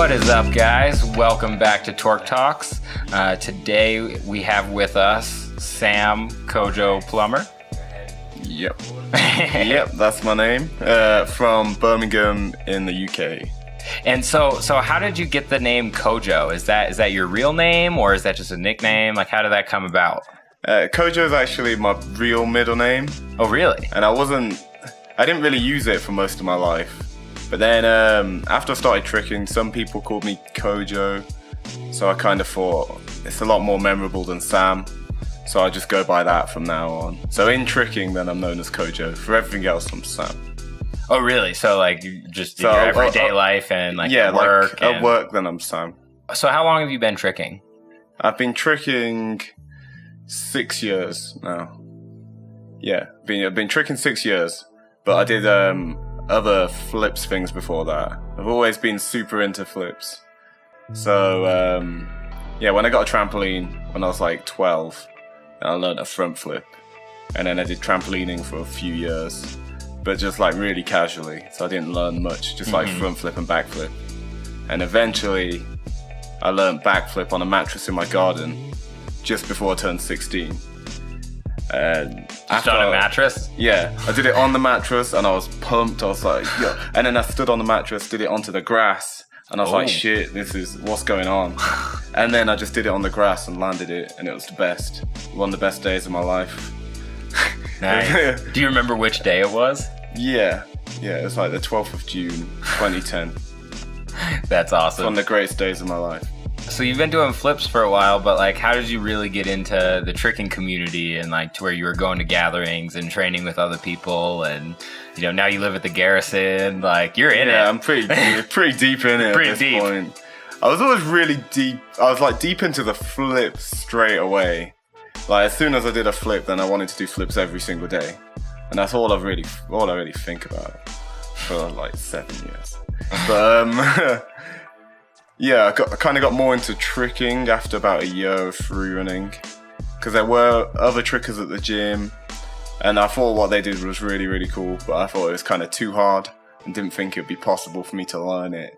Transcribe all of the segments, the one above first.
What is up, guys? Welcome back to Torque Talks. Today we have with us Sam Kojo Plummer. Yep. Yep, that's my name. From Birmingham in the UK. And so how did you get the name Kojo? Is that your real name, or is that just a nickname? Like, how did that come about? Kojo is actually my real middle name. Oh, really? And I didn't really use it for most of my life. But then after I started tricking, some people called me Kojo. So I kind of thought it's a lot more memorable than Sam. So I just go by that from now on. So in tricking, then I'm known as Kojo. For everything else, I'm Sam. Oh, really? So like just in your everyday life and like at work? Yeah, at work, then I'm Sam. So how long have you been tricking? I've been tricking 6 years now. Yeah, I've been tricking 6 years. But I did other flips things before that. I've always been super into flips. So when I got a trampoline when I was like 12, I learned a front flip. And then I did trampolining for a few years, but just like really casually. So I didn't learn much, just like front flip and back flip. And eventually I learned back flip on a mattress in my garden just before I turned 16. And after on a mattress? Yeah, I did it on the mattress and I was pumped. I was like, yo. And then I stood on the mattress, did it onto the grass, and I was like, shit, this is what's going on. And then I just did it on the grass and landed it, and it was the best. One of the best days of my life. Nice. Do you remember which day it was? Yeah, it was like the 12th of June, 2010. That's awesome. It's one of the greatest days of my life. So you've been doing flips for a while, but like, how did you really get into the tricking community and like to where you were going to gatherings and training with other people, and you know, now you live at the Garrison, like you're in it. Yeah, I'm pretty deep in it at this point. I was always really deep. I was like deep into the flips straight away. Like as soon as I did a flip, then I wanted to do flips every single day, and that's all I really think about for like 7 years. But yeah, I kind of got more into tricking after about a year of free running, because there were other trickers at the gym, and I thought what they did was really, really cool, but I thought it was kind of too hard and didn't think it would be possible for me to learn it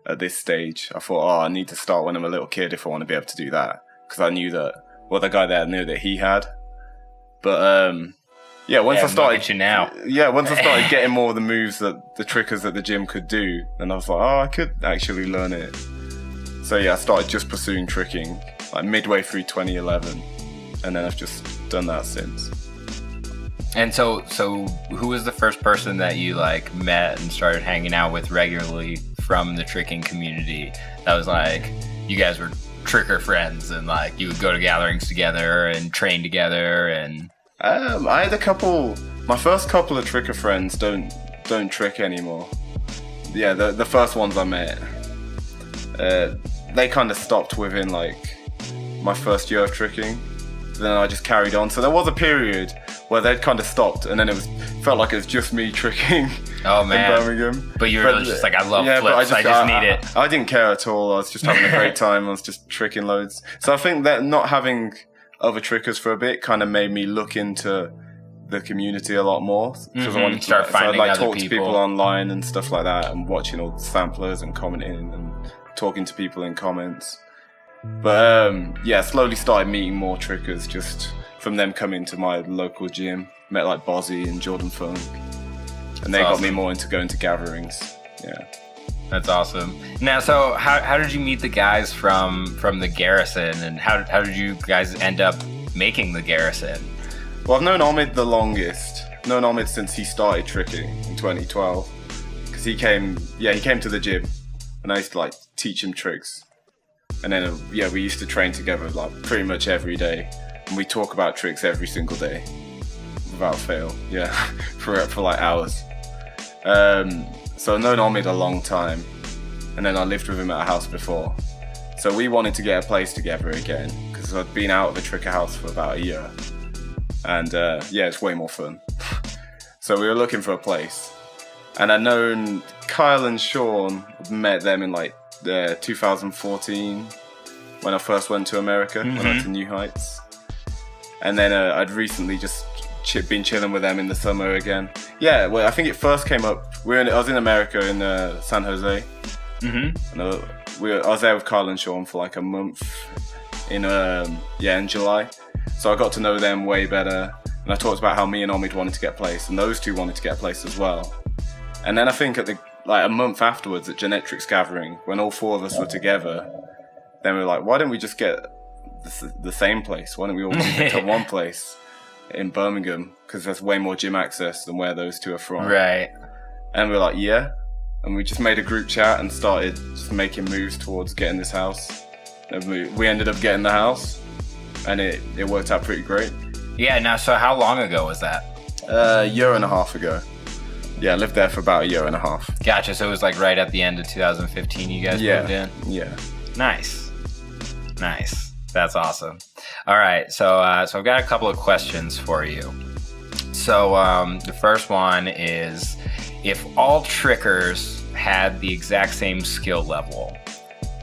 at this stage. I thought, I need to start when I'm a little kid if I want to be able to do that, because I knew that, the guy there knew that he had. But once I started getting more of the moves that the trickers at the gym could do, then I was like, I could actually learn it. So yeah, I started just pursuing tricking like midway through 2011, and then I've just done that since. And so who was the first person that you like met and started hanging out with regularly from the tricking community that was like, you guys were tricker friends and like you would go to gatherings together and train together? And I had my first couple of tricker friends don't trick anymore. Yeah, the first ones I met, they kind of stopped within like my first year of tricking. Then I just carried on. So there was a period where they'd kind of stopped, and then felt like it was just me tricking. Oh man, in Birmingham. But you were really just like, I love flips. I just need it. I didn't care at all. I was just having a great time. I was just tricking loads. So I think that not having other trickers for a bit kind of made me look into the community a lot more, because I wanted to start finding other talk to people online and stuff like that, and watching all the samplers and commenting and talking to people in comments. But slowly started meeting more trickers just from them coming to my local gym. Met like Bozzy and Jordan Funk, and they got me more into going to gatherings. Yeah, that's awesome. Now, so how did you meet the guys from the Garrison, and how did you guys end up making the Garrison? Well, I've known Ahmed the longest. Known Ahmed since he started tricking in 2012, because he came to the gym, and I used to like teach him tricks. And then, we used to train together like pretty much every day. And we talk about tricks every single day, without fail. Yeah, for like hours. So I've known Ahmed a long time. And then I lived with him at a house before. So we wanted to get a place together again, because I'd been out of the tricker house for about a year. And it's way more fun. So we were looking for a place. And I'd known Kyle and Sean, met them in like 2014 when I first went to America, when I went to New Heights. And then I'd recently just been chilling with them in the summer again. Yeah, well, I think it first came up, I was in America in San Jose. And I was there with Kyle and Sean for like a month in July. So I got to know them way better. And I talked about how me and Omid wanted to get placed, and those two wanted to get placed as well. And then I think at a month afterwards at Genetrix Gathering, when all four of us were together, then we were like, why don't we just get the same place? Why don't we all move to one place in Birmingham? Because there's way more gym access than where those two are from. Right. And we were like, yeah. And we just made a group chat and started just making moves towards getting this house. And we ended up getting the house, and it worked out pretty great. Yeah, now, so how long ago was that? A year and a half ago. Yeah, I lived there for about a year and a half. Gotcha, so it was like right at the end of 2015 you guys moved in? Yeah. Nice. That's awesome. All right, so I've got a couple of questions for you. So the first one is, if all trickers had the exact same skill level,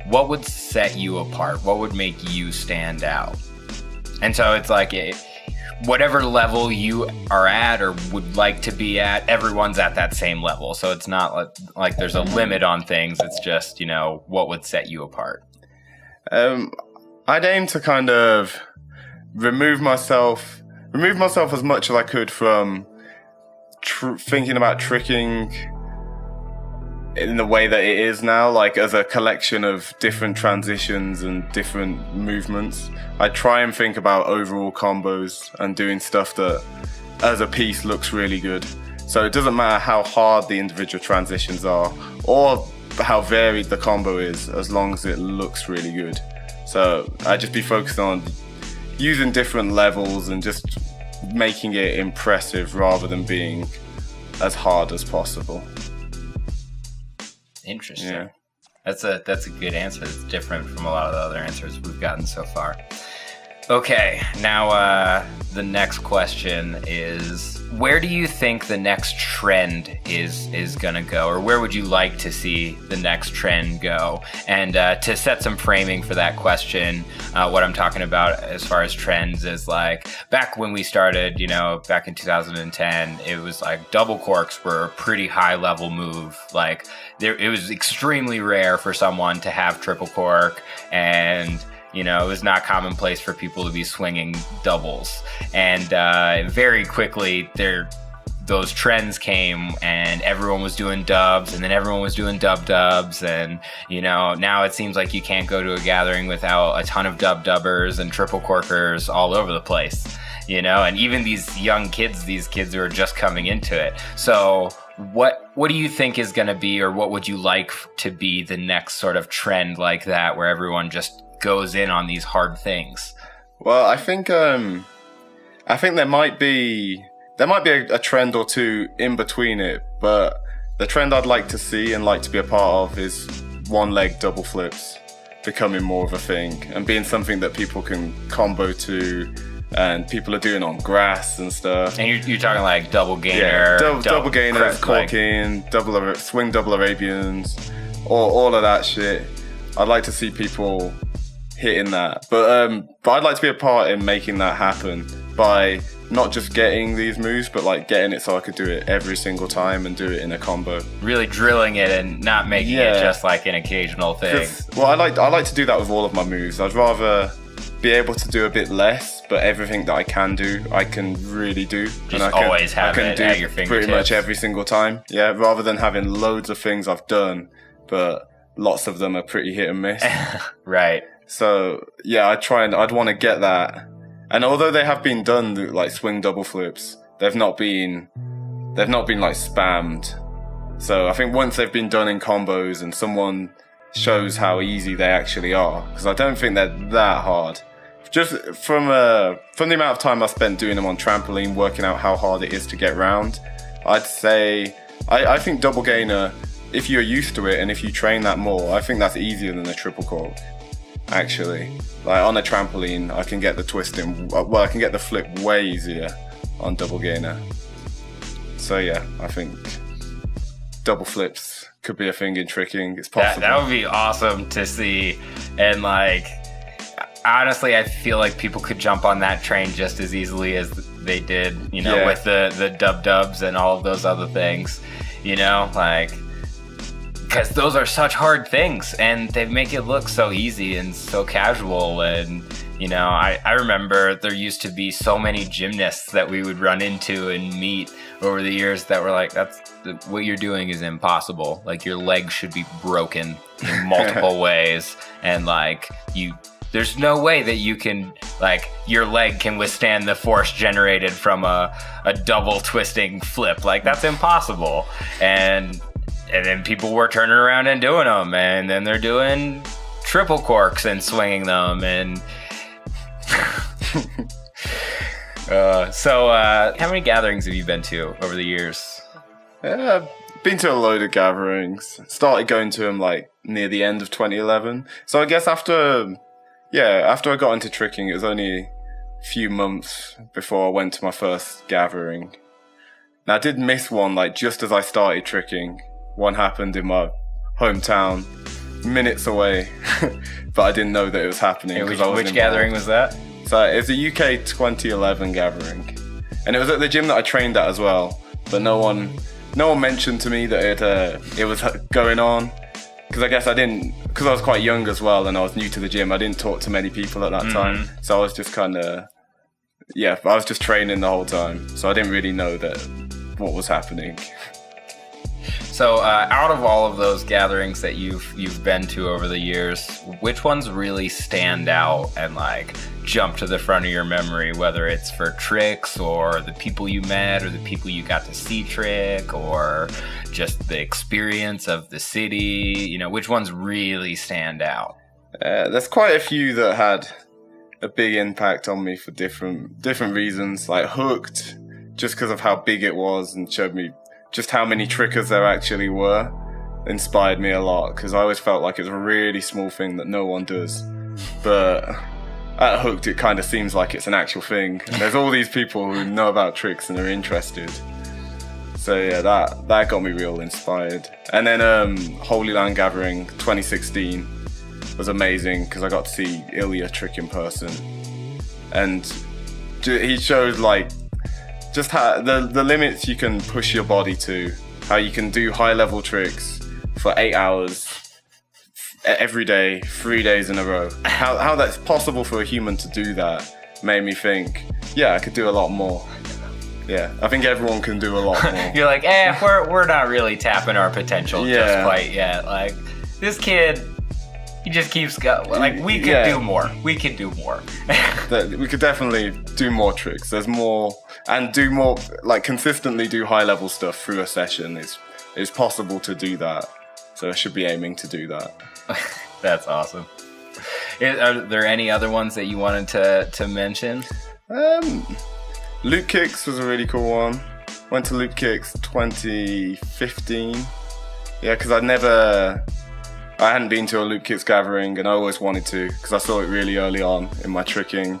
what would set you apart? What would make you stand out? And so it's like, whatever level you are at or would like to be at, everyone's at that same level. So it's not like there's a limit on things. It's just, what would set you apart? I'd aim to kind of remove myself as much as I could from thinking about tricking in the way that it is now, like as a collection of different transitions and different movements. I try and think about overall combos and doing stuff that as a piece looks really good. So it doesn't matter how hard the individual transitions are or how varied the combo is, as long as it looks really good. So I just be focused on using different levels and just making it impressive rather than being as hard as possible. Interesting. Yeah. That's a good answer. It's different from a lot of the other answers we've gotten so far. Okay, now the next question is, where do you think the next trend is gonna go, or where would you like to see the next trend go? And to set some framing for that question, what I'm talking about as far as trends is like, back when we started, back in 2010, it was like double corks were a pretty high level move. Like it was extremely rare for someone to have triple cork, and it was not commonplace for people to be swinging doubles. And very quickly, those trends came, and everyone was doing dubs, and then everyone was doing dubs. And, now it seems like you can't go to a gathering without a ton of dubbers and triple corkers all over the place, and even these young kids, who are just coming into it. So what do you think is going to be, or what would you like to be the next sort of trend like that, where everyone just goes in on these hard things? Well, I think there might be a trend or two in between it, but the trend I'd like to see and like to be a part of is one leg double flips becoming more of a thing and being something that people can combo to, and people are doing on grass and stuff. And you're talking like double gainer, double gainers, corking, swing double Arabians, all of that shit. I'd like to see people hitting that, but I'd like to be a part in making that happen by not just getting these moves, but like getting it so I could do it every single time and do it in a combo. Really drilling it and not making it just like an occasional thing. Well, I like to do that with all of my moves. I'd rather be able to do a bit less, but everything that I can do, I can really do. Just always have it at your fingertips. Pretty much every single time. Yeah, rather than having loads of things I've done, but lots of them are pretty hit and miss. Right. So yeah, I'd want to get that. And although they have been done like swing double flips, they've not been like spammed. So I think once they've been done in combos and someone shows how easy they actually are, because I don't think they're that hard. Just from the amount of time I spent doing them on trampoline, working out how hard it is to get round, I'd say I think double gainer, if you're used to it and if you train that more, I think that's easier than a triple cork. Actually, like on a trampoline, I can get the twisting. Well, I can get the flip way easier on double gainer. So yeah, I think double flips could be a thing in tricking. It's possible. That would be awesome to see. And like, honestly, I feel like people could jump on that train just as easily as they did, with the dubs and all of those other things. Like, because those are such hard things, and they make it look so easy and so casual. And you know, I remember there used to be so many gymnasts that we would run into and meet over the years that were like, what you're doing is impossible. Like, your leg should be broken in multiple ways, and like there's no way that you can, like, your leg can withstand the force generated from a double twisting flip. Like, that's impossible. And then people were turning around and doing them, and then they're doing triple corks and swinging them. And so how many gatherings have you been to over the years? Yeah, I've been to a load of gatherings. Started going to them like near the end of 2011. So I guess after I got into tricking, it was only a few months before I went to my first gathering. Now, I did miss one, like, just as I started tricking. One happened in my hometown, minutes away, but I didn't know that it was happening. Which gathering was that? So it was a UK 2011 gathering, and it was at the gym that I trained at as well. But no one mentioned to me that it was going on, because I guess because I was quite young as well, and I was new to the gym. I didn't talk to many people at that time, so I was just I was just training the whole time, so I didn't really know what was happening. So out of all of those gatherings that you've been to over the years, which ones really stand out and like jump to the front of your memory, whether it's for tricks or the people you met or the people you got to see trick or just the experience of the city? You know, which ones really stand out? There's quite a few that had a big impact on me for different reasons. Like Hooked, just because of how big it was and showed me just how many trickers there actually were, inspired me a lot, because I always felt like it was a really small thing that no one does. But at Hooked, it kind of seems like it's an actual thing. And there's all these people who know about tricks and are interested. So yeah, that got me real inspired. And then Holy Land Gathering 2016 was amazing, because I got to see Ilya trick in person. And he showed like just how the limits you can push your body to, how you can do high level tricks for 8 hours every day, 3 days in a row. How that's possible for a human to do that made me think, yeah, I could do a lot more. Yeah, I think everyone can do a lot more. You're like, we're not really tapping our potential just quite yet. Like, this kid, he just keeps going. Like, we could do more. We could do more. We could definitely do more tricks. There's more, and do more, like, consistently do high level stuff through a session. It's possible to do that. So I should be aiming to do that. That's awesome. Are there any other ones that you wanted to mention? Loop Kicks was a really cool one. Went to Loop Kicks 2015. Yeah, because I hadn't been to a Loop Kicks gathering, and I always wanted to, because I saw it really early on in my tricking.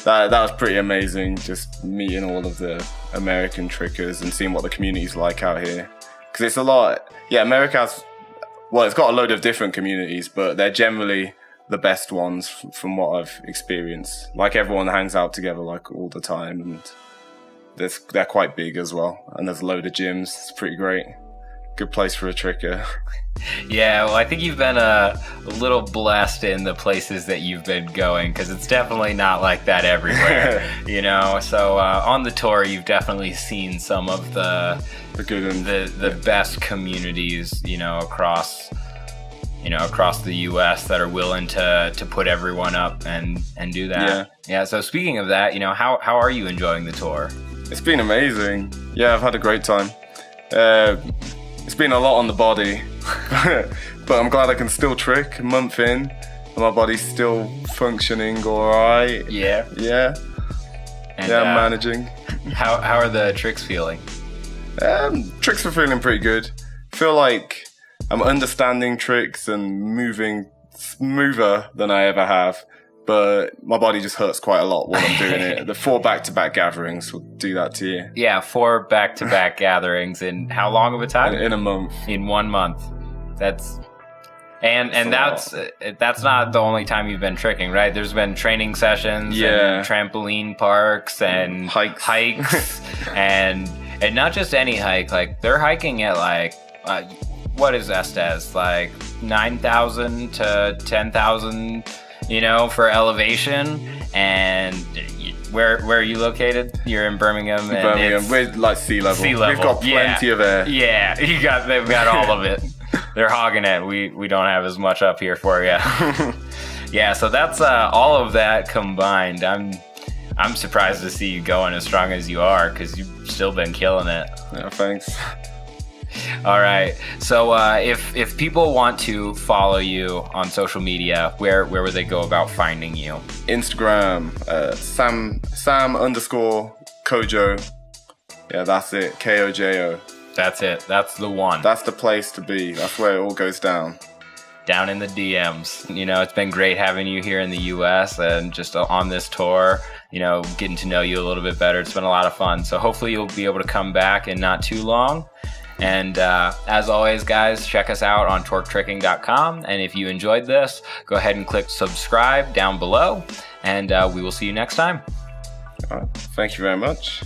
That was pretty amazing, just meeting all of the American trickers and seeing what the community's like out here. Because it's a lot, America has, well, it's got a load of different communities, but they're generally the best ones from what I've experienced. Like, everyone hangs out together like all the time, and they're quite big as well, and there's a load of gyms. It's pretty great. Good place for a tricker. Yeah, well, I think you've been a little blessed in the places that you've been going, because it's definitely not like that everywhere, you know. So on the tour, you've definitely seen some of the good and the best communities, you know, across the U.S. that are willing to put everyone up and do that. Yeah. So speaking of that, you know, how are you enjoying the tour? It's been amazing. Yeah, I've had a great time. It's been a lot on the body, but I'm glad I can still trick a month in, and my body's still functioning all right. Yeah. And, I'm managing. How are the tricks feeling? Tricks are feeling pretty good. Feel like I'm understanding tricks and moving smoother than I ever have, but my body just hurts quite a lot while I'm doing it. The 4 back-to-back gatherings will do that to you. Yeah, 4 back-to-back gatherings in how long of a time? In a month. In 1 month. That's not the only time you've been tricking, right? There's been training sessions and trampoline parks and hikes and not just any hike. Like, they're hiking at like what is Estes? Like 9,000 to 10,000, you know, for elevation. And where are you located? You're in Birmingham. Birmingham. We're like sea level. We've got plenty of air. Yeah, they've got all of it. They're hogging it. We don't have as much up here for you. Yeah, so that's all of that combined. I'm surprised to see you going as strong as you are, because you've still been killing it. Yeah, thanks. All right. So if people want to follow you on social media, where would they go about finding you? Instagram, Sam_Kojo. Yeah, that's it. Kojo. That's it. That's the one. That's the place to be. That's where it all goes down. Down in the DMs. You know, it's been great having you here in the US and just on this tour, you know, getting to know you a little bit better. It's been a lot of fun. So hopefully you'll be able to come back in not too long. And as always, guys, check us out on TorqueTricking.com. And if you enjoyed this, go ahead and click subscribe down below. And we will see you next time. All right. Thank you very much.